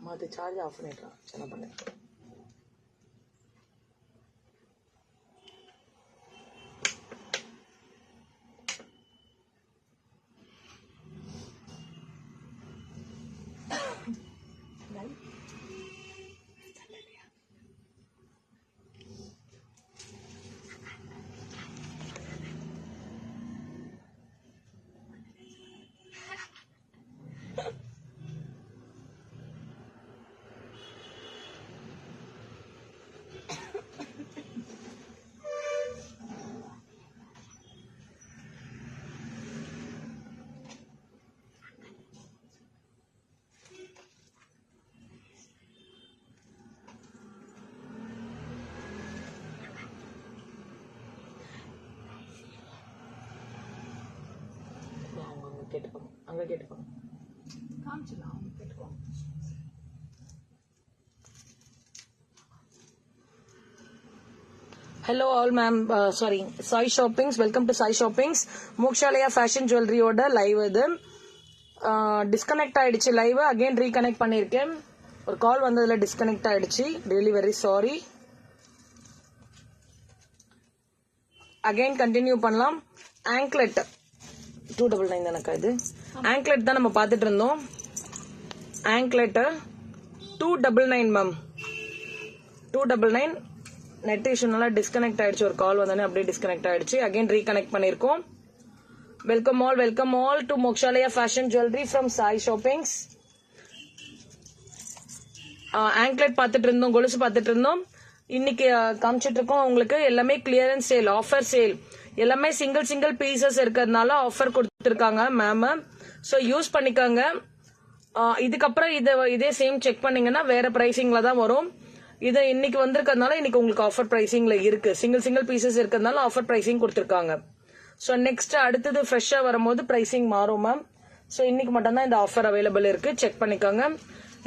மாற்றி charge of பண்ணிடுறான். என்ன பண்ண கேட்டுக்கோங்க, அங்கே கேட்டுக்கோங்க, காமிச்சிடலாம், அவங்க கேட்டுக்கோங்க. Hello all ma'am, sorry, Sai shoppings, welcome to Sai shoppings. Mokshalaya fashion ஜுவல்லரியோட லைவ் இது. டிஸ்கனெக்ட் ஆயிடுச்சு லைவ், அகைன் ரீகனெக்ட் பண்ணியிருக்கேன். ஒரு கால் வந்ததுல டிஸ்கனெக்ட் ஆயிடுச்சு, really very sorry. Again continue பண்ணலாம். ஆங்க்லெட் 299 தானக்கா இது? ஆங்க்லெட் தான் நம்ம பார்த்துட்டு இருந்தோம். Anklet 299 ma'am, 299. நெட் இஷ்யூனால டிஸ்கனெக்ட் ஆயிடுச்சு. ஒரு கால் வந்தோடனே அப்படியே டிஸ்கனெக்ட் ஆயிடுச்சு. அகைன் ரீகனெக்ட் பண்ணிருக்கோம். Welcome all to Mokshalaya fashion jewellery from Sai shoppings. Anklet பார்த்துட்டு இருந்தோம், கொலுசு பார்த்துட்டு இருந்தோம். இன்னைக்கு காமிச்சிட்டு இருக்கோம் உங்களுக்கு எல்லாமே கிளியரன்ஸ் சேல், ஆஃபர் சேல். எல்லாமே சிங்கிள் பீசஸ் இருக்கிறதுனால ஆஃபர் கொடுத்துருக்காங்க மேம். ஸோ யூஸ் பண்ணிக்கோங்க. இதுக்கப்புறம் இதே சேம் செக் பண்ணீங்கன்னா வேற பிரைசிங்ல தான் வரும். இது இன்னைக்கு வந்திருக்கிறதுனால இன்னைக்கு உங்களுக்கு ஆஃபர் பிரைசிங்ல இருக்கு. சிங்கிள் பீசஸ் இருக்கிறதுனால ஆஃபர் பிரைசிங் கொடுத்துருக்காங்க. ஸோ நெக்ஸ்ட் அடுத்தது ஃப்ரெஷ்ஷா வரும்போது பிரைசிங் மாறும் மேம். ஸோ இன்னைக்கு மட்டும் தான் இந்த ஆஃபர் அவைலபிள் இருக்கு, செக் பண்ணிக்கோங்க.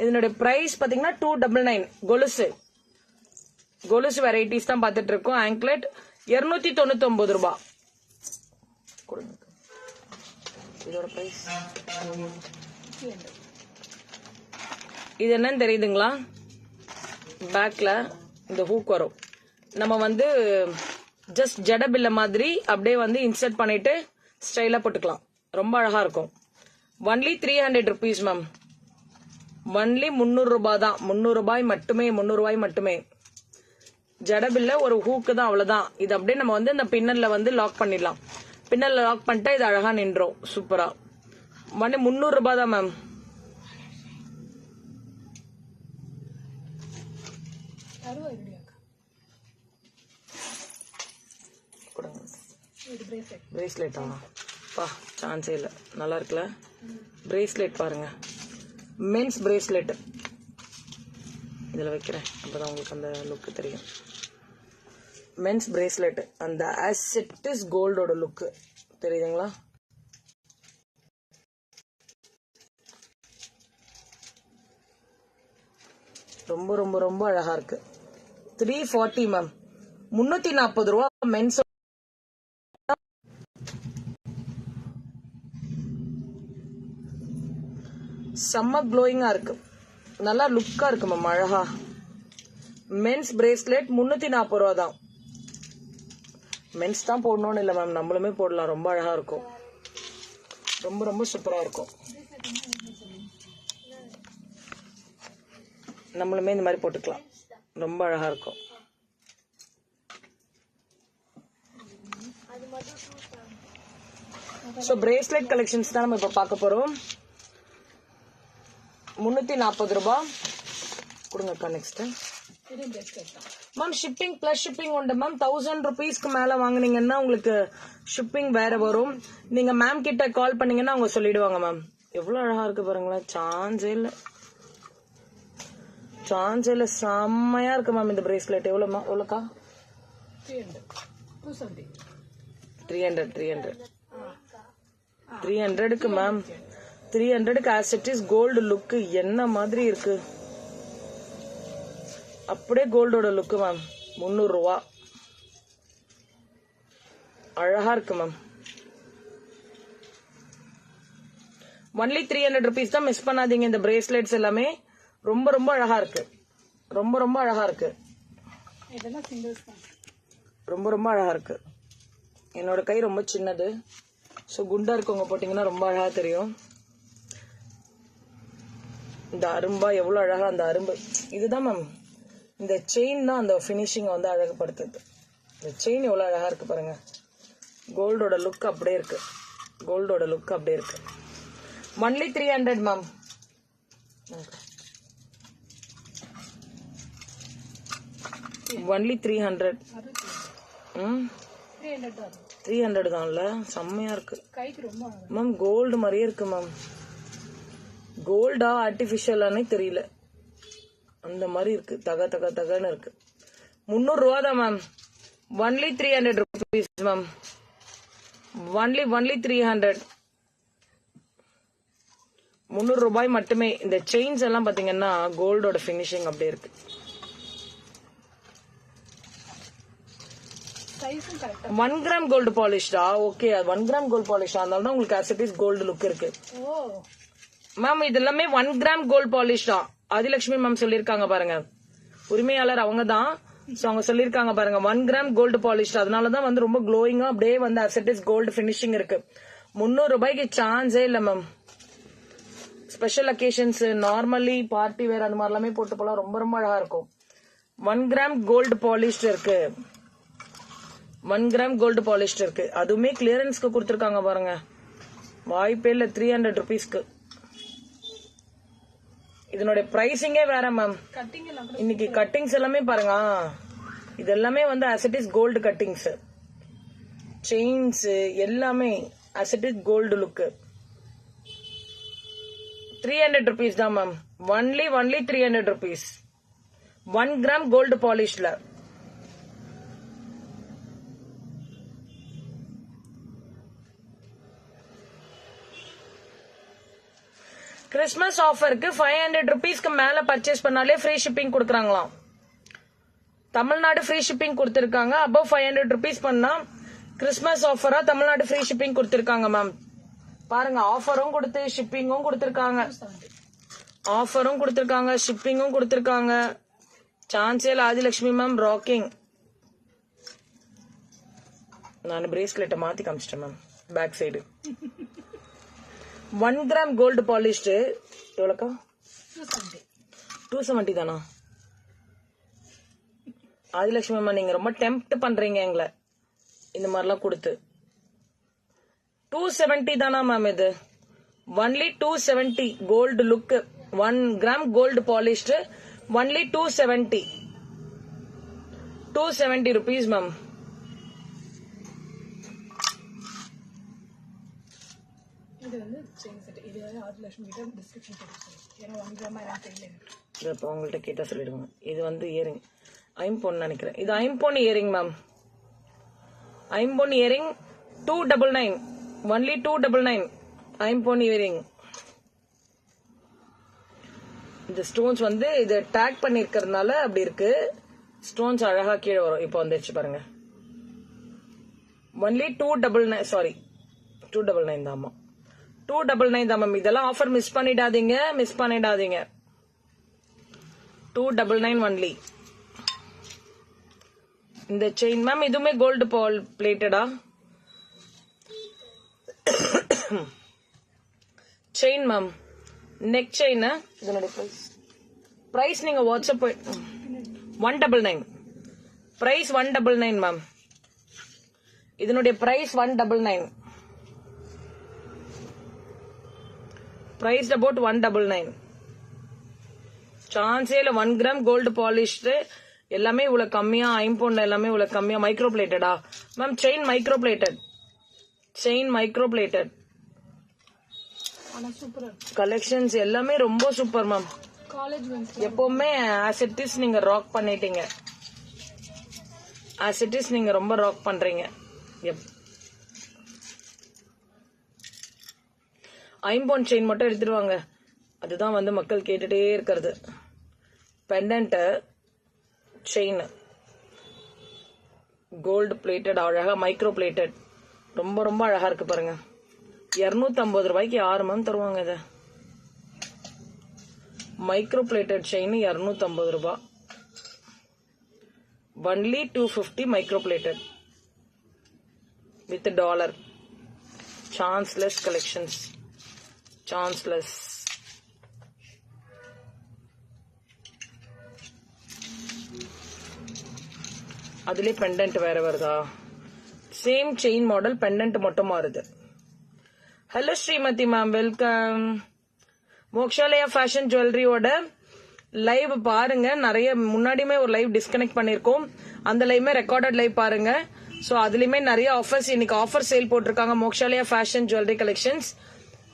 இதனுடைய பிரைஸ் பாத்தீங்கன்னா 299. கொலுசு வெரைட்டிஸ் தான் பார்த்துட்டு இருக்கோம். ஆங்க்லெட் 299 ரூபாய். இதோட பிரைஸ் இது என்னன்னு தெரியுதுங்களா? பேக்ல இந்த ஹூக் வரும். நம்ம ஜஸ்ட் ஜடபில்ல மாதிரி அப்படியே இன்சர்ட் பண்ணிட்டு ஸ்டைலா போட்டுக்கலாம். ரொம்ப அழகா இருக்கும். Only 300 rupees ma'am. ஒன்லி 300 ரூபாய் தான். 300 ரூபாய் மட்டுமே. ஜடபில்ல ஒரு ஹூக்கு தான், அவ்வளவுதான். இது அப்படியே நம்ம இந்த பின்னல்ல லாக் பண்ணிடலாம். பின்னல்ல லாக் பண்ணிட்டா இது அழகா நின்றோம். சூப்பரா. ஒன்லி 300 ரூபாய் தான் மேம். பிரேஸ்லெட்டா? பா, சான்ஸே இல்ல. நல்லா இருக்குல்ல பிரேஸ்லெட்? பாருங்க, மென்ஸ் பிரேஸ்லெட். இதுல வைக்கிறேன், அப்பதான் உங்களுக்கு அந்த லுக் தெரியும். மென்ஸ் பிரேஸ்லெட், அந்த ஆசிட்டிஸ் கோல்டோட லுக் தெரியுதுங்களா? ரொம்ப ரொம்ப ரொம்ப அழகா இருக்கு. 340 மேம். 340 ரூபா மென்ஸ். செம்ம க்ளோயிங்கா இருக்கு, நல்லா லுக்கா இருக்கு மேம், அழகா. மென்ஸ் பிரேஸ்லெட் 340 ரூபா தான். மென்ஸ் தான் போடணும்னு இல்லை மேம், நம்மளுமே போடலாம். ரொம்ப அழகா இருக்கும், ரொம்ப ரொம்ப சூப்பரா இருக்கும். நம்மளுமே இந்த மாதிரி போட்டுக்கலாம், ரொம்ப அழகா இருக்கும். ஸோ பிரேஸ்லெட் கலெக்ஷன்ஸ் தான் நம்ம இப்போ பார்க்க போறோம். 340 ரூபாய் கொடுங்கக்கா. Next ma'am shipping plus shipping உண்டு மேம். 1000 rupeesக்கு மேல வாங்குனீங்கன்னா உங்களுக்கு ஷிப்பிங் வேற வரும். நீங்க மேம் கிட்ட கால் பண்ணீங்கன்னா அவங்க சொல்லிடுவாங்க மேம். எவ்வளவு அழகா இருக்கு பாருங்களேன், சான்ஸே இல்ல, செம்மையா இருக்கு மேம் இந்த பிரேஸ்லெட். எவ்வளோக்கா? 300க்கு மேம். 300க்கு ஆசிட்டிஸ் கோல்டு லுக் என்ன மாதிரி இருக்கு, அப்படியே கோல்டோட லுக் மேம். 300 ரூபா, அழகா இருக்கு மேம். ஒன்லி 300 rupees தான். மிஸ் பண்ணாதீங்க. இந்த பிரேஸ்லெட்ஸ் எல்லாமே ரொம்ப ரொம்ப அழகா இருக்கு. ரொம்ப ரொம்ப அழகா இருக்கு. இதெல்லாம் சிங்கிள்ஸ் தான். ரொம்ப ரொம்ப அழகா இருக்கு. என்னோட கை ரொம்ப சின்னது, ஸோ குண்டா இருக்கவங்க போட்டிங்கன்னா ரொம்ப அழகா தெரியும். இந்த அரும்பா எவ்வளோ அழகா, அந்த அரும்பு இதுதான் மேம். இந்த செயின் தான் அந்த ஃபினிஷிங்கை வந்து அழகுபடுத்துது. இந்த செயின் எவ்வளோ அழகா இருக்கு பாருங்க. கோல்டோட லுக் அப்படியே இருக்கு. கோல்டோட லுக் அப்படியே இருக்கு. Only 300 ma'am. ஒன்லி 300. 300 தான்ல, செம்மையா இருக்கு மேம். கோல்டு மாதிரியே இருக்கு மேம். கோல்டா ஆர்டிபிஷியலானே தெரியல, அந்த மாதிரி இருக்கு. தக தக தகன்னு இருக்கு. 300 ரூபா தான் ma'am. Only 300 rupees ma'am. Only 300. 300 ரூபாய் மட்டுமே. இந்த செயின்ஸ் எல்லாம் பாத்தீங்கன்னா கோல்டோட பினிஷிங் அப்படியே இருக்கு. 1 கிராம் கோல்டு பாலிஷ்டா? ஓகே, 1 கிராம் கோல்டு பாலிஷ் அதனால தான் உங்களுக்கு as it is gold look இருக்கு மேம். இது எல்லாமே 1 கிராம் கோல்டு பாலிஷ் தான். ஆதிலட்சுமி மேம் சொல்லிருக்காங்க பாருங்க, உரிமையாளர் அவங்க தான். அவங்க சொல்லிருக்காங்க பாருங்க 1 கிராம் கோல்டு பாலிஷ், அதனாலதான் வந்து ரொம்ப க்ளோயிங்கா அப்படியே வந்து as it is gold finishing இருக்கு. 300 ரூபாய்க்கு சான்ஸே இல்ல ma'am. Special occasions, normally party wear அந்த மாதிரி எல்லாமே போட்டு போலாம், ரொம்ப ரொம்ப அழகா இருக்கும். 1 கிராம் கோல்டு பாலிஷ் இருக்கு. 1 கிராம் கோல்டு பாலிஷ் இருக்கு. அதுவுமே கிளியரன்ஸ்க்கு கொடுத்துருக்காங்க பாருங்க. வாய்ப்பே இல்ல. 300 rupeesக்கு. இதனுடைய பிரைசிங்கே வேற மேம். இன்னைக்கு கட்டிங்ஸ் எல்லாமே பாருங்க, இது எல்லாமே வந்து as it is gold cuttings. Chains எல்லாமே as it is gold look. 300 rupees தான் ma'am. Only 300 rupees. 1 gram gold பாலிஷ்ல. கிறிஸ்மஸ் ஆஃபருக்கு 500 rupeesக்கு மேல பர்ச்சேஸ் பண்ணாலே ஃப்ரீ ஷிப்பிங் கொடுக்குறாங்களாம். தமிழ்நாடு ஃப்ரீ ஷிப்பிங் கொடுத்திருக்காங்க. அபவ் 500 rupees பண்ணா கிறிஸ்மஸ் ஆஃபரா தமிழ்நாடு ஃப்ரீ ஷிப்பிங் கொடுத்திருக்காங்க மேம். பாருங்க, ஆஃபரும் கொடுத்து ஷிப்பிங்கும் கொடுத்திருக்காங்க. ஆஃபரும் கொடுத்திருக்காங்க, ஷிப்பிங்கும் கொடுத்திருக்காங்க. சான்ஸே இல்ல. Adhilakshmi ma'am rocking. நான் பிரேஸ்லெட்டை மாத்தி காமிச்சிட்டேன் ma'am. Back side 1 gram gold polished எவ்வளோக்கா? 270 தானா? ஆதிலட்சுமி அம்மா நீங்க ரொம்ப டெம்ப்ட் பண்றீங்க எங்களை இந்த மாதிரிலாம் கொடுத்து. 270 தானா மேம்? இது only 270 gold look. 1 gram gold polished only 270 rupees ma'am. இது வந்து செயின் செட். இது ஆதிலட்சுமி கிட்ட டிஸ்கிரிப்ஷன் போட்டு ஏன்னா 1 கிராம் எனக்கு தெரியல. இப்போ உங்கள்கிட்ட கேட்டா சொல்லிடுவாங்க. இது வந்து இயரிங், ஐம்பொன் நினைக்கிறேன். இது ஐம்பொன் இயரிங் மேம். ஐம்பொன் இயரிங் 299. ஒன்லி 299 ஐம்பொன் இயரிங். இந்த ஸ்டோன்ஸ் வந்து இது டேக் பண்ணிருக்கிறதுனால அப்படி இருக்கு. ஸ்டோன்ஸ் அழகா கீழே வரும். இப்போ வந்துருச்சு பாருங்க. ஒன்லி 299. சாரி 299 தாமா. 299 தான் மேம். இதெல்லாம் ஆஃபர் மிஸ் பண்ணிடாதீங்க, மிஸ் பண்ணிடாதீங்க. 299 ஒன்லி. இந்த செயின் மேம் இதுவுமே கோல்டு பால் பிளேட்டடா செயின் மேம். Neck chain. இதனுடைய பிரைஸ் நீங்க வாட்ஸ்அப் 199. Price 199 ma'am. இதனுடைய பிரைஸ் 199. Price about 199. சான்ஸே இல்ல. 1 கிராம் கோல்டு பாலிஷ்டு எல்லாமே இவ்வளவு கம்மியா, ஐம்பொன்ல எல்லாமே இவ்வளவு கம்மியா. மைக்ரோ பிளேட்டடா ma'am? Chain micro plated. Chain micro plated. Collections எல்லாமே ரொம்ப சூப்பர் மேம். எப்பவுமே as it is நீங்க ராக் பண்ணிட்டீங்க. as it is நீங்க ரொம்ப ராக் பண்றீங்க. ஐம்பொன் செயின் மட்டும் எடுத்துருவாங்க. அதுதான் வந்து மக்கள் கேட்டுட்டே இருக்கிறது. பெண்டன்ட் செயின் கோல்டு பிளேட்டட், அழகா மைக்ரோ பிளேட்டட், ரொம்ப ரொம்ப அழகா இருக்கு பாருங்க. 250 ரூபாய்க்கு 6 மேம் தருவாங்க. இதை மைக்ரோ பிளேட்டட் செயின் 250 ரூபாய். Only 250 micro plated with dollar. Chanceless collections. Chanceless. அதுல பெண்டன்ட் வேற வருதா? சேம் செயின் மாடல், பெண்டன்ட் மட்டும் மாறுது. Hello Srimathi ma'am, welcome. Mokshalaya fashion ஜுவல்லரியோட லைவ் பாருங்க. நிறைய முன்னாடியுமே ஒரு லைவ் டிஸ்கனெக்ட் பண்ணிருக்கோம். அந்த லைவ்மே ரெக்கார்டட் லைவ் பாருங்க. சோ அதுலயுமே நிறைய ஆஃபர்ஸ், இன்னைக்கு ஆஃபர் சேல் போட்டிருக்காங்க. மோக்ஷாலயா ஃபேஷன் ஜுவல்லரி கலெக்ஷன்ஸ்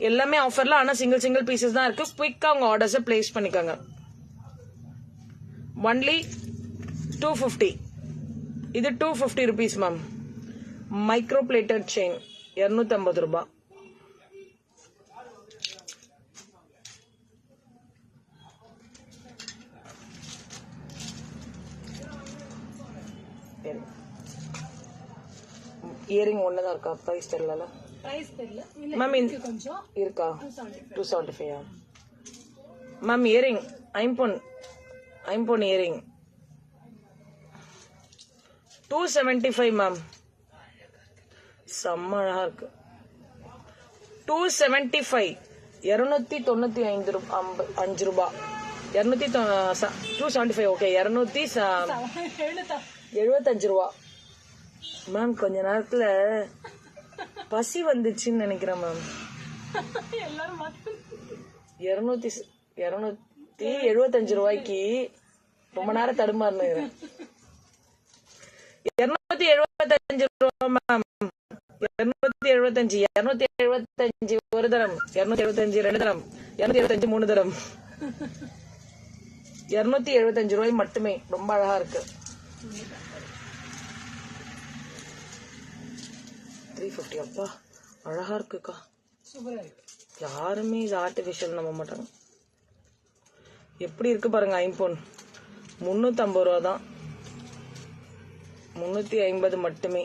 எல்லாமே ஆஃபர்ல, ஆனா சிங்கிள் பீசஸ் தான் இருக்கு. குயிக்கா உங்க ஆர்டர்ஸ் பிளேஸ் பண்ணிக்கோங்க. ஒன்லி 250. இது 250 rupees ma'am. Micro plated chain 250 ரூபாய். இயரிங் ஒண்ணுதான் இருக்கா? பிரைஸ் தெரியல. மேம் கொஞ்சம் இருக்கா? 275. மேம் இயரிங் ஐம்பொன் இயரிங் 275 மேம். செம்ம அழகா இருக்கு. 275. 295 ரூபாய். 275. ஓகே, 275 ரூபாய் மேம். கொஞ்ச நேரத்துல பசி வந்துச்சுன்னு நினைக்கிறேன் மேம். 275 ரூபாய்க்கு ரொம்ப நேரம் தடுமாறுனேன். 275 ரூபாய் மேம். 275 ஒரு தரம், 275 ரெண்டு தரம், 275 மூணு தரம். 275 ரூபாய் மட்டுமே. ரொம்ப அழகா இருக்கு. 350. அப்பா அழகா இருக்குக்கா. யாருமே இது ஆர்டிபிஷியல் நம்ப மாட்டாங்க. எப்படி இருக்கு பாருங்க. ஐம்பொன் 350 ரூபா தான். 350 மட்டுமே.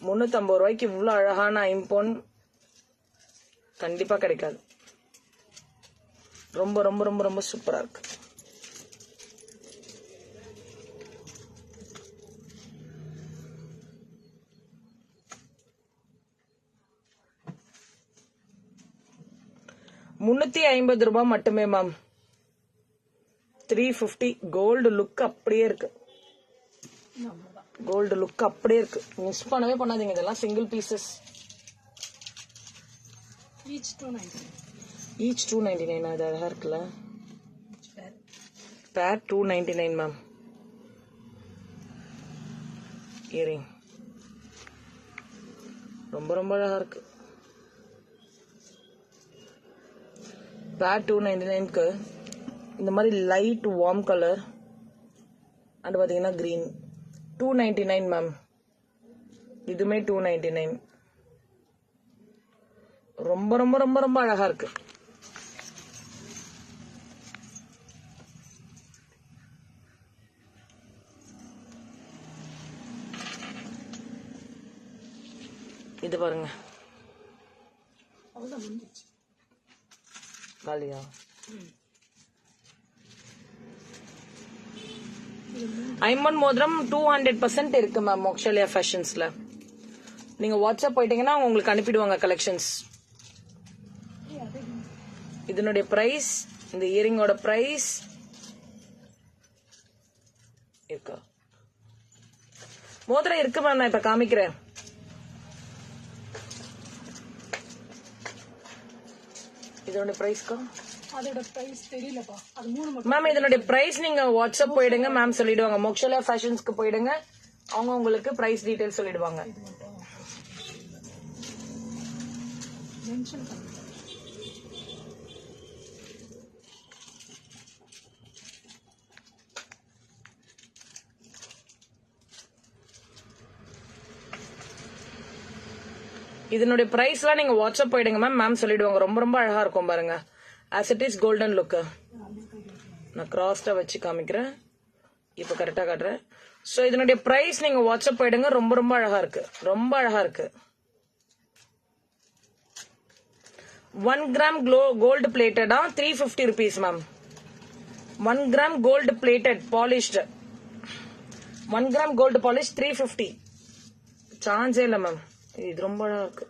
350 ரூபாய்க்கு இவ்வளவு அழகான ஐம்பொன் கண்டிப்பா கிடைக்காது. ரொம்ப ரொம்ப ரொம்ப ரொம்ப சூப்பரா இருக்கு. ₹350 மட்டுமே மேம். 350. கோல்டு லுக் அப்படியே இருக்கு. கோல்டு லுக் அப்படியே இருக்கு. மிஸ் பண்ணவே பண்ணாதீங்க. இதெல்லாம் சிங்கிள் பீசஸ். ஈச் 299. அது அழகா இருக்குல்ல. பேர் 299 மேம். இயரிங் ரொம்ப ரொம்ப அழகா இருக்கு. பேர் 299க்கு இந்த மாதிரி லைட் வார்ம் கலர் அண்ட் பாத்தீங்கன்னா கிரீன் 299 மேம். இதுமே 299. ரொம்ப ரொம்ப ரொம்ப ரொம்ப அழகா இருக்கு. இது பாருங்க. காலியா? ஐம்பன் மோதிரம் 200% இருக்கு மேம் மோக்ஷாலயா ஃபேஷன்ஸ்ல. நீங்க வாட்ஸ்அப் போயிட்டீங்கன்னா உங்களுக்கு அனுப்பிடுவாங்க கலெக்ஷன்ஸ். இதனுடைய பிரைஸ், இந்த இயரிங்கோட பிரைஸ் இருக்கா? மோதிரம் இருக்கு மேம். நான் இப்ப காமிக்கிறேன். இதோட பிரைஸ்க்கா? அதோட பிரைஸ் தெரியலப்பா. அது மூணு மட்டும் மேம். இதனுடைய பிரைஸ் நீங்க வாட்ஸ்அப் போயிடுங்க மேம், சொல்லிடுவாங்க. மோக்ஷாலயா ஃபேஷன்ஸ்க்கு போயிடுங்க, அவங்க உங்களுக்கு பிரைஸ் டீடைல் சொல்லிடுவாங்க. மென்ஷன் பண்ணுங்க. இதனுடைய பிரைஸ்லாம் நீங்க வாட்ஸ்அப் போயிடுங்க மேம், மேம் சொல்லிடுவாங்க. ரொம்ப ரொம்ப அழகா இருக்கும் பாருங்க. As it is golden look. நான் கிராஸ்டா வச்சு காமிக்கிறேன். இப்ப கரெக்டா காட்டுறேன். சோ இதனுடைய பிரைஸ் நீங்க வாட்ஸ்அப் போயிடுங்க. ரொம்ப ரொம்ப அழகா இருக்கு. ரொம்ப அழகா இருக்கு. 1 gram gold plated 350 rupees ma'am. 1 gram gold plated polished. 1 gram gold polish 350. சான்ஸே இல்லை மேம். இது ரொம்ப அழகா இருக்கு.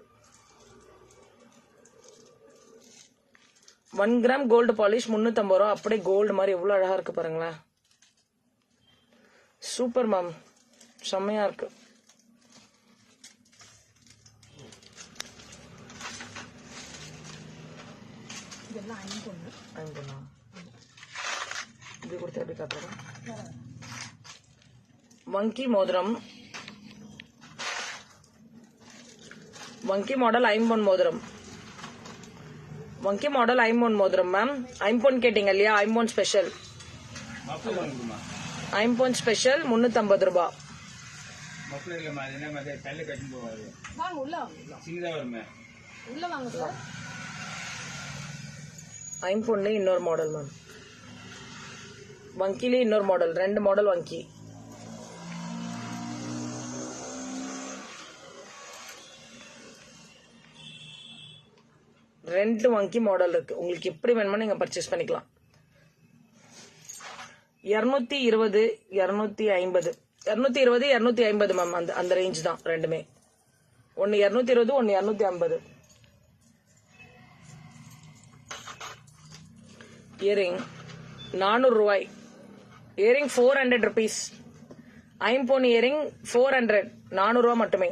1 gram கோல்டு பாலிஷ் 350 ரூபா. அப்படியே கோல்டு மாதிரி எவ்வளவு அழகா இருக்கு பாருங்களேன். சூப்பர் மேம், செம்மையா இருக்கு. இதெல்லாம் அயன் பண்ணு. இது கொடுத்து எப்படி காட்டுறேன். வங்கி மோதிரம், வங்கி மாடல் ஐம்பொன் மோதிரம். வங்கி மாடல் ஐம்பொன் மோதிரம் மேம். ஐம்பொன் கேட்டீங்க இல்லையா? ஐம்பொன் ஸ்பெஷல். ஐம்பொன் ஸ்பெஷல் 350 ரூபாய். வாங்க உள்ள வாங்க. உள்ள வாங்க சார். ஐம்பொன்ல இன்னொரு மாடல் மேம். வங்கிலே இன்னொரு மாடல். 2 மாடல் வங்கி. ரெண்டு வங்கி மாடல் இருக்கு. உங்களுக்கு எப்படி வேணுமோ நீங்க பர்ச்சேஸ் பண்ணிக்கலாம். 220 250 220 250 மேம். அந்த ரேஞ்ச் தான் ரெண்டுமே. ஒன்னு 220 ஒன்னு 250. இயரிங் 400 ரூபாய். Earring 400 rupees. ஐம்பொன் இயரிங் 400. 400 ரூபாய் மட்டுமே.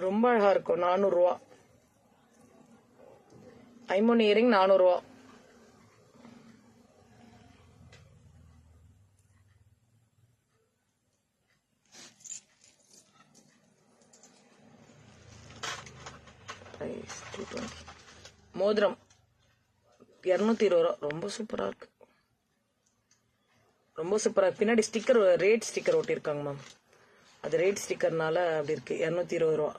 ரொம்ப அழகா இருக்கும். 400 ரூபா. ஐம்பொன் இயரிங் 400 ரூபா. மோதிரம் 220 ரூபா. ரொம்ப சூப்பரா இருக்கு. ரொம்ப சூப்பரா இருக்கு. பின்னாடி ஸ்டிக்கர், ரேட் ஸ்டிக்கர் ஒட்டியிருக்காங்க மேம். அது ரேட் ஸ்டிக்கர்னால அப்படி இருக்கு. 220 ரூபா.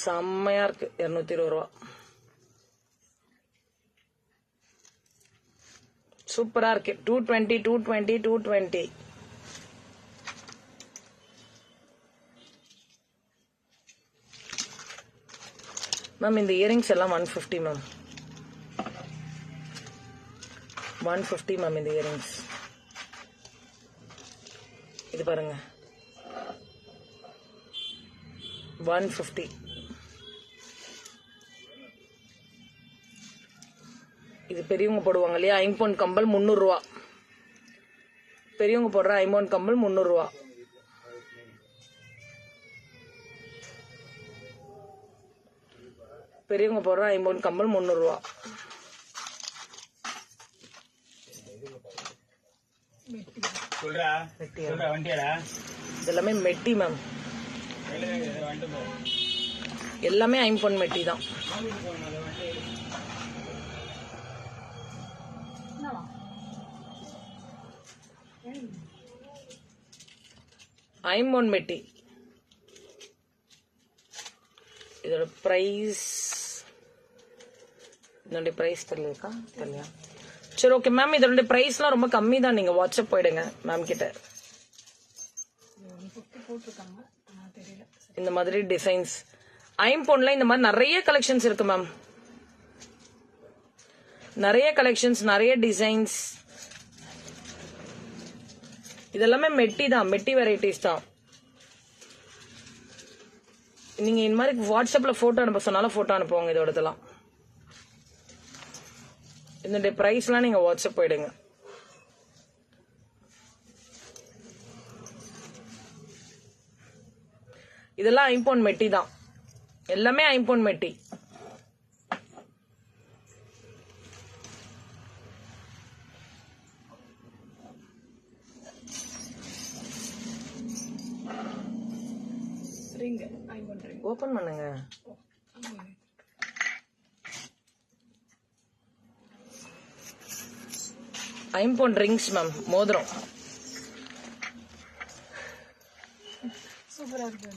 செம்மையா இருக்கு. 220 ரூபா. சூப்பரா இருக்கு. 220 220 220. மேம் இந்த இயரிங்ஸ் எல்லாம் 150 மேம். 150 மேம் இந்த இயரிங்ஸ். இது பாருங்க 150. இது பெரியவங்க போடுவாங்க இல்லையா? ஐம்பொன் கம்பல் 300 ரூபா. பெரியவங்க போடுற ஐம்பொன் கம்பல் 300 ரூபா. பெரியவங்க போடுற ஐம்பொன் கம்பல் 300 ரூபா. இதெல்லாமே மெட்டி மேம். எல்லாமே ஐம்பொன் மெட்டி தான். ஐம்பொன் மெட்டி. இதோட பிரைஸ், இதோட பிரைஸ் தெரியலையா? தெரியலையா? சரி ஓகே மேம். இதோட பிரைஸ்லாம் ரொம்ப கம்மி தான். நீங்க வாட்ஸ்அப் போயிடுங்க மேம் கிட்ட. இந்த மாதிரி டிசைன்ஸ் ஐம்பொன்ல இந்த மாதிரி நிறைய கலெக்ஷன்ஸ் இருக்கு மேம். நிறைய கலெக்ஷன்ஸ், நிறைய டிசைன்ஸ். இதெல்லாமே மெட்டி தான். மெட்டி வெரைட்டிஸ் தான். நீங்க இந்த மாதிரி வாட்ஸ்அப்ல போட்டோ அனுப்ப சொன்னாலும் போட்டோ அனுப்புவாங்க. இதோடதெல்லாம் இதனுடைய பிரைஸ்லாம் நீங்க வாட்ஸ்அப் போயிடுங்க. இதெல்லாம் ஐம்பொன் மெட்டி தான். எல்லாமே ஐம்பொன் மெட்டி. ஓபன் பண்ணுங்க. ஐம்பொன் ரிங்ஸ் மேம். மோதிரம் சூப்பரா இருக்கு.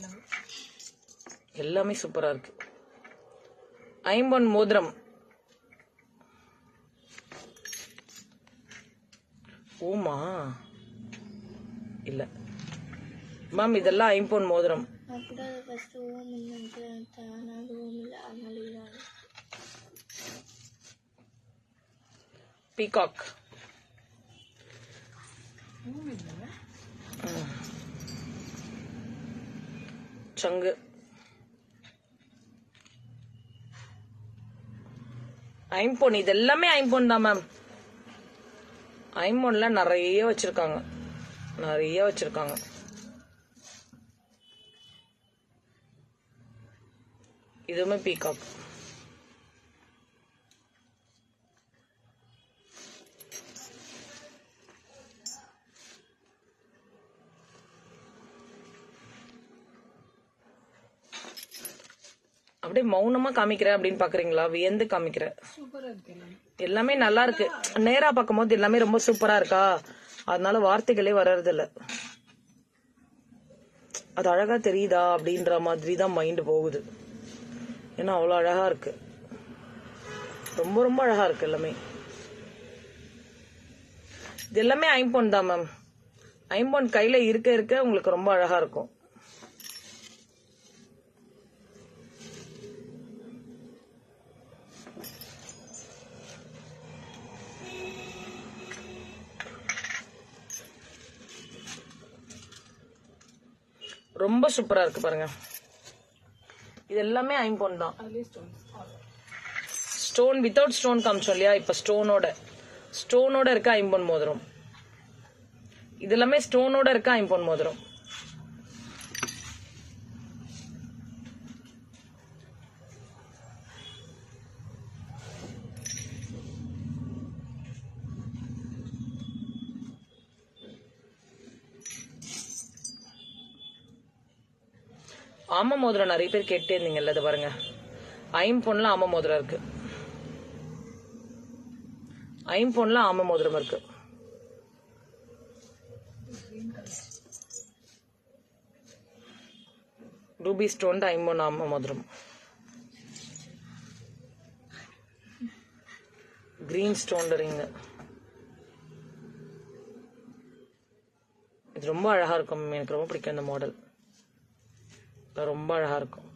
எல்லாமே சூப்பரா இருக்கு. ஐம்பொன் மோதிரம். ஓமா இல்ல மேம், இதெல்லாம் ஐம்பொன் மோதிரம். நான் கூட அதை ஃபஸ்ட்டு ஓம் நினைச்சேன், ஆனால் ஓம் இல்லை, அதனால இதாக பீகாக் சங்கு ஐம்பொன். இது எல்லாமே ஐம்பொன் தான் மேம். ஐம்பொன்ல நிறைய வச்சிருக்காங்க, நிறைய வச்சிருக்காங்க. இதுவுமே பீகாக். அப்படியே மௌனமா காமிக்கிறேன் அப்படின்னு பாக்குறீங்களா? வியந்து காமிக்கிறேன். சூப்பரா இருக்கு எல்லாமே. எல்லாமே நல்லா இருக்கு. நேரா பார்க்கும்போது எல்லாமே ரொம்ப சூப்பரா இருக்கா, அதனால வார்த்தைகளே வர்றது இல்ல. அது அழகா தெரியுதா அப்படின்ற மாதிரி தான் மைண்ட் போகுது. ஏன்னா அவ்வளவு அழகா இருக்கு, ரொம்ப ரொம்ப அழகா இருக்கு எல்லாமே. இது எல்லாமே ஐம்பொன் தான் மேம். ஐம்பொன் கையில இருக்க இருக்க உங்களுக்கு ரொம்ப அழகா இருக்கும். ரொம்ப சூப்பரா இருக்கு பாருங்க. இது எல்லாமே ஐம்பொன் தான். அதுலேயே ஸ்டோன்ஸ் ஸ்டோன் வித்தவுட் ஸ்டோன் காமிச்சோம் இல்லையா, இப்ப ஸ்டோனோட இருக்க ஐம்பொன் மோதிரம். இது எல்லாமே ஸ்டோனோட இருக்க ஐம்பொன் மோதிரம். ஆம மோதிரம் நிறைய பேர் கேட்டே இருந்தீங்கல்ல, இது பாருங்க. ஐம்பொன்ல ஆம மோதிரம் இருக்கு. ஐம்பொன்ல ஆம மோதிரம் இருக்கு. ரூபி ஸ்டோன் ஐம்பொன் ஆம மோதிரம். Green stone ring. இது ரொம்ப அழகா இருக்கும். எனக்கு ரொம்ப பிடிக்கும் இந்த மாடல். ரொம்ப அழகா இருக்கும்.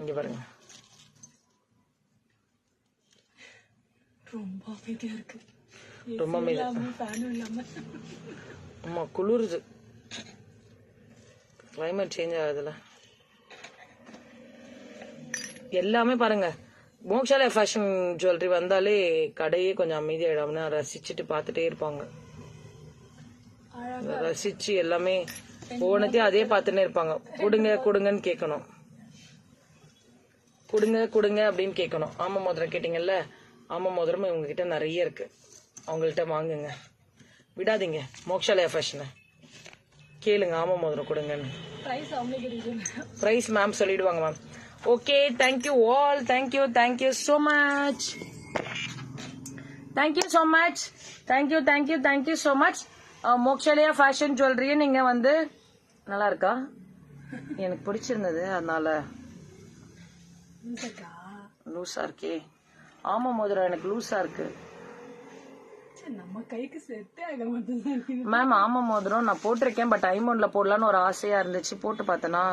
இங்க பாருங்க, ரொம்ப அமைதியா இருக்கு. ரொம்ப அமைதியா. ஃபேனும் இல்லாம ஆமா, குளிருது. கிளைமேட் சேஞ்ச் ஆகுதுல. எல்லாமே பாருங்க. மோக்ஷாலயா ஃபேஷன் ஜுவல்லரி வந்தாலே கடையே கொஞ்சம் அமைதியாயிடாம ரசிச்சுட்டு பார்த்துட்டே இருப்பாங்க. ரசிச்சு எல்லாமே ஒவ்வொன்றத்தையும் அதே பார்த்துன்னே இருப்பாங்க. கொடுங்க கொடுங்கன்னு கேட்கணும், கொடுங்க கொடுங்க அப்படின்னு கேட்கணும். ஆம மோதிரம் கேட்டீங்கல்ல, ஆம மோதிரம் இவங்க கிட்ட நிறைய இருக்கு. அவங்கள்ட்ட வாங்குங்க, விடாதீங்க. மோக்ஷாலயா ஃபேஷனை கேளுங்க, ஆம மோதிரம் கொடுங்கன்னு. பிரைஸ் அவங்களே தெரியுது. பிரைஸ் மேம் சொல்லிடுவாங்க ma'am. Okay, thank you all. Thank you so much. Thank you so much. Mokshalaya fashion ஜுவல்லரியை நீங்க வந்து நல்லா இருக்கா, எனக்கு பிடிச்சிருந்தது, அதனால லூஸா இருக்கே. ஆமா மோதிரம் எனக்கு லூஸா இருக்கு நம்ம கைக்கு செட்டே ஆக மாட்டேங்குது மேம். ஆமா மோதிரம் நான் போட்டிருக்கேன், பட் ஐமோன்ல போடலான்னு ஒரு ஆசையா இருந்துச்சு. போட்டு பார்த்தேனா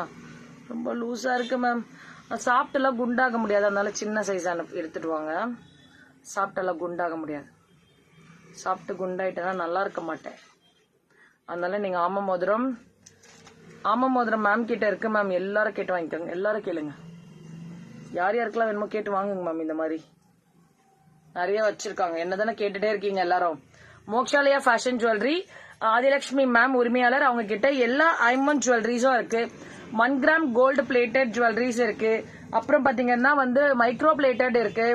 ரொம்ப லூஸா இருக்கு மேம். சாப்பிட்டுலாம் குண்டாக முடியாது, அதனால சின்ன சைஸா எடுத்துட்டு வாங்க. சாப்பிட்டெல்லாம் குண்டாக முடியாது. சாப்பிட்டு குண்டாயிட்டேன்னா நல்லா இருக்க மாட்டேன். அதனால நீங்க ஆமா மோதிரம் மேம் கிட்ட இருக்கு மேம். எல்லாரும் கேட்டு வாங்கிக்கோங்க, எல்லாரும் கேளுங்க. யார் யாருக்கெல்லாம் வேணுமோ கேட்டு வாங்குங்க மேம். இந்த மாதிரி நிறைய வச்சிருக்காங்க. என்னதானே கேட்டுட்டே இருக்கீங்க எல்லாரும். மோக்ஷாலயா ஃபேஷன் ஜுவல்லரி, ஆதிலட்சுமி மேம் உரிமையாளர். அவங்க கிட்ட எல்லா ஐமன் ஜுவல்லரிஸும் இருக்கு. 1 கிராம் கோல்டு பிளேட்டட் ஜுவல்லரிஸ் இருக்கு. அப்புறம் பாத்தீங்கன்னா வந்து மைக்ரோ பிளேட்டட் இருக்கு.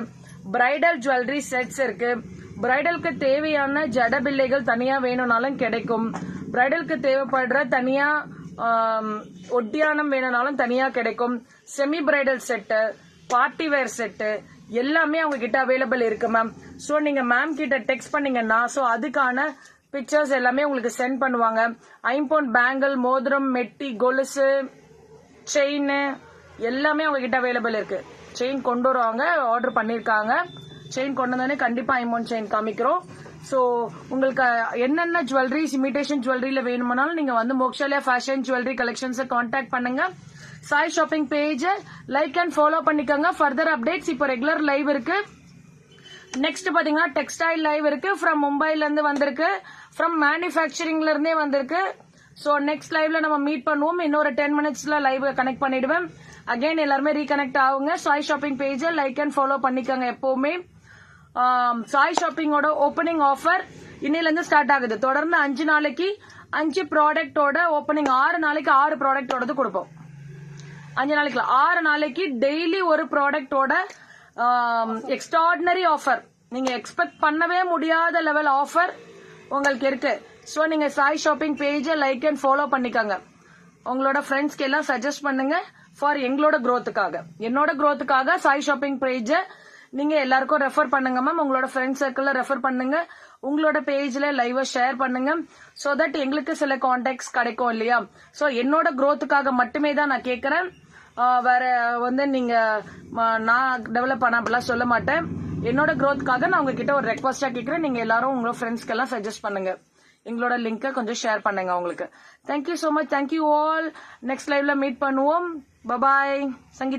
பிரைடல் ஜுவல்லரி செட்ஸ் இருக்கு. பிரைடலுக்கு தேவையான ஜட பிள்ளைகள் தனியா வேணும்னாலும் கிடைக்கும். பிரைடலுக்கு தேவைப்படுற தனியா ஒட்டியானம் வேணும்னாலும் தனியா கிடைக்கும். Semi bridal set, party wear set எல்லாமே அவங்க கிட்ட அவைலபிள் இருக்கு மேம். சோ நீங்க மேம் கிட்ட டெக்ஸ்ட் பண்ணீங்கன்னா சோ அதுக்கான பிக்சர்ஸ் எல்லாமே உங்களுக்கு சென்ட் பண்ணுவாங்க. ஐம்பொன் பேங்கிள், மோதிரம், மெட்டி, கொலுசு, செயின் எல்லாமே அவங்க கிட்ட அவைலபிள் இருக்கு. செயின் கொண்டு வருவாங்க, ஆர்டர் பண்ணிருக்காங்க. செயின் கொண்டு வந்தோடனே கண்டிப்பா ஐம்பொன் செயின் காமிக்கிறோம். ஸோ உங்களுக்கு என்னென்ன ஜுவல்லரிஸ் இமிடேஷன் ஜுவல்லரியில வேணுமானாலும் நீங்க வந்து மோக்ஷாலியா ஃபேஷன் ஜுவல்லரி கலெக்ஷன்ஸை காண்டாக்ட் பண்ணுங்க. Sai shopping page like and follow பண்ணிக்கோங்க. ஃபர்தர் அப்டேட்ஸ் இப்போ ரெகுலர் லைவ் இருக்கு. நெக்ஸ்ட் பாத்தீங்கன்னா டெக்ஸ்டைல் லைவ் இருக்கு. ஃப்ரம் மும்பைல இருந்து வந்திருக்கு, ஃப்ரம் மேனுஃபேக்சரிங்ல இருந்தே வந்திருக்கு. ஸோ நெக்ஸ்ட் லைவ்ல நம்ம மீட் பண்ணுவோம். இன்னொரு 10 மினிட்ஸ்ல லைவ் கனெக்ட் பண்ணிடுவேன். அகைன் எல்லாருமே ரீகனெக்ட் ஆகுங்க. Sai shopping page like and follow பண்ணிக்கோங்க. எப்பவுமே சாய் ஷாப்பிங்கோட ஓப்பனிங் ஆஃபர் இன்னையில இருந்து ஸ்டார்ட் ஆகுது. தொடர்ந்து 5 நாளைக்கு 5 ப்ராடக்டோட ஓப்பனிங், 6 நாளைக்கு 6 ப்ராடக்டோடது கொடுப்போம். 5 நாளைக்கு 6 நாளைக்கு டெய்லி ஒரு ப்ராடக்டோட எக்ஸ்ட்ராடினரி ஆஃபர், நீங்க எக்ஸ்பெக்ட் பண்ணவே முடியாத லெவல் ஆஃபர் உங்களுக்கு இருக்கு. சோ நீங்க சாய் ஷாப்பிங் பேஜ லைக் அண்ட் ஃபாலோ பண்ணிக்கோங்க. உங்களோட ஃப்ரெண்ட்ஸ்க்கு எல்லாம் சஜஸ்ட் பண்ணுங்க ஃபார் எங்களோட growthக்காக, என்னோட growthக்காக சாய் ஷாப்பிங் பேஜ நீங்க எல்லாருக்கும் ரெஃபர் பண்ணுங்க மேம். உங்களோட ஃப்ரெண்ட்ஸ் சர்க்கிள்ல ரெஃபர் பண்ணுங்க. உங்களோட பேஜ்ல லைவ் ஷேர் பண்ணுங்க. சோ தட் எங்களுக்கு சில கான்டாக்ட்ஸ் கிடைக்கும் இல்லையா. சோ என்னோட growthக்காக மட்டுமே தான் நான் கேக்குறேன். வேற வந்து நீங்க நான் டெவலப் பண்ண அப்படிலாம் சொல்ல மாட்டேன். என்னோட growthக்காக நான் உங்ககிட்ட ஒரு ரெக்வஸ்டா கேக்குறேன். நீங்க எல்லாரும் உங்களோட ஃப்ரெண்ட்ஸ்க்கு எல்லாம் சஜஸ்ட் பண்ணுங்க. எங்களோட லிங்கை கொஞ்சம் ஷேர் பண்ணுங்க உங்களுக்கு. Thank you so much. Thank you all. Next லைவ்ல மீட் பண்ணுவோம். பபாய். சங்கீதா.